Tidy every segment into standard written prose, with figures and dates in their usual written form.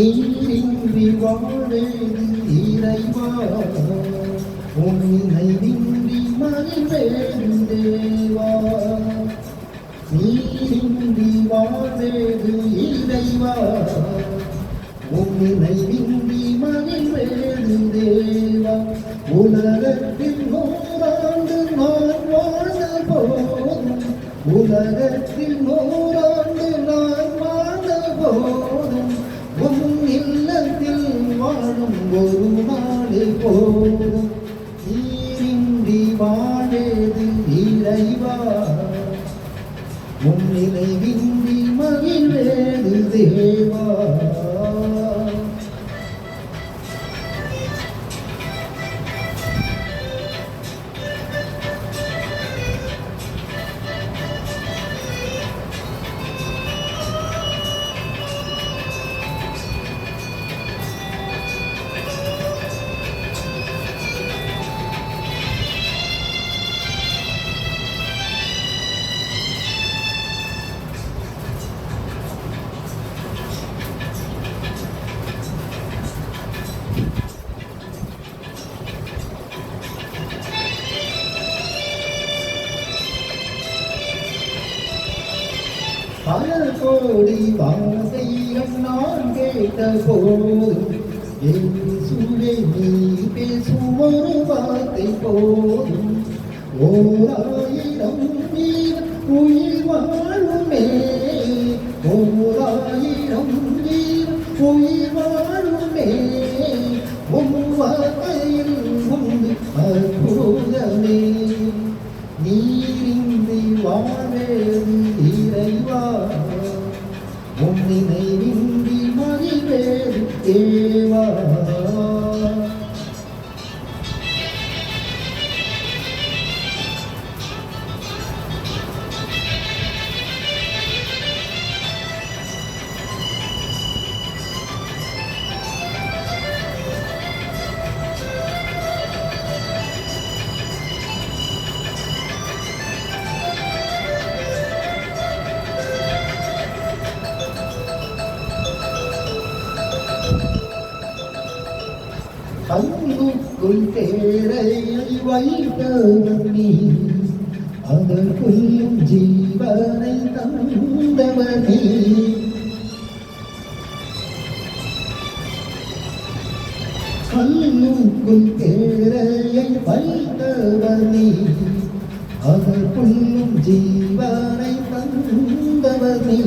நீரின்றி வாழேது இறைவா உன்னை நின்றி மகிழ்வேன் தேவா நீரின்றி வாழேது இறைவா உன்னை நின்றி மகிழ்வேன் தேவா உலகத்தில் 100 ஆண்டு நான் வாழ்ந்த போதும் உலகத்தில் 100 ஆண்டு நான் வாழ்ந்த போதும் உன் இல்லத்தில் வாழும் ஒரு நாளே போதும் நீரின்றி வாழேது இறைவா உன் நினைவின்றி மகிழ்வேது தேவா பல கோடி வார்த்தைகள் நான் கேட்ட போதும் இயேசுவே நீ பேசும் ஒரு வார்த்தை போதும் 1000 வீரன் உயிர் வாழுமே 1000 வீரன் உயிர் வாழுமே உன் வார்த்தையில் உண்டு அற்புதமே நீரின்றி வாழேது இறைவா உன் நினைவின்றி மகிழ்வேது தேவா கண்ணுக்குள் தேரையை வைத்தவன் நீ அதற்குள்ளும் ஜீவனை தந்தவன் நீ கண்ணுக்குள் தேரையை வைத்தவன் நீ அதற்குள்ளும் ஜீவனை தந்தவன் நீ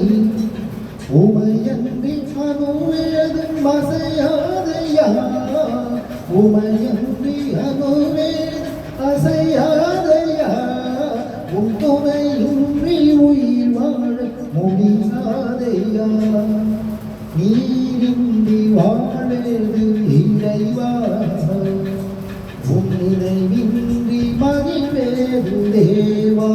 உமையன்றி அனுவேதும் அசையாதையா உமையன்றி அனுவேதும் அசையாதையா உன் துணையின்றி உயிர் வாழ முடியாதையா நீரின்றி வாழேது இறைவா உன் நினைவின்றி மகிழ்வேது தேவா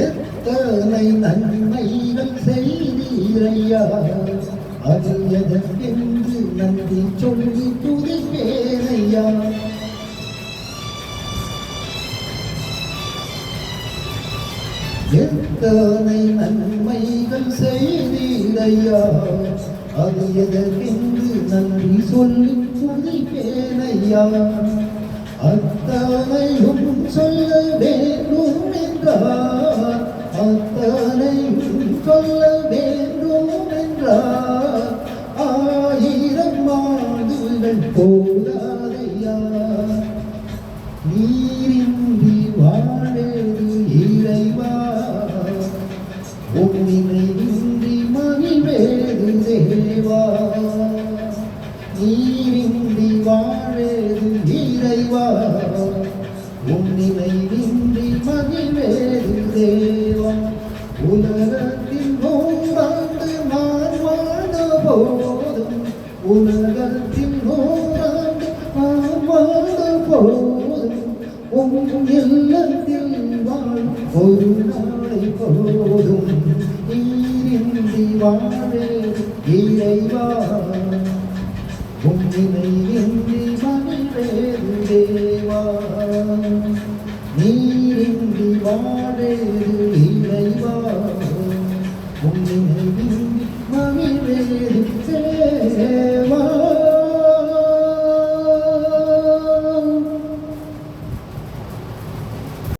எத்தனை நன்மைகள் செய்தீரையா அது எதற்கென்று நன்றி சொல்லி துதிப்பேனையா எத்தனை நன்மைகள் செய்தீரையா அது எதற்கென்று நன்றி சொல்லி துதிப்பேனையா அத்தனையும் சொல்ல வேண்டும் என்றார் அத்தனையும் சொல்ல வேண்டும் என்றார் 1000 ஆண்டுகள் போதாதையா நீரின்றி வாழேது இறைவா உன் நினைவின்றி மகிழ்வேது தேவா நீரின்றி வாழேது இறைவா உன் நினைவின்றி மகிழ்வேது தேவா உலகத்தில் 100 ஆண்டு நான் வாழ்ந்த போதும் உலகத்தில் 100 ஆண்டு நாளை போதும் நீரின்றி வாழேது இறைவா உன் நினைவின்றி மகிழ்வேது தேவா நீரின்றி வாழேது இறைவா உன் நினைவின்றி மகிழ்வேது தேவா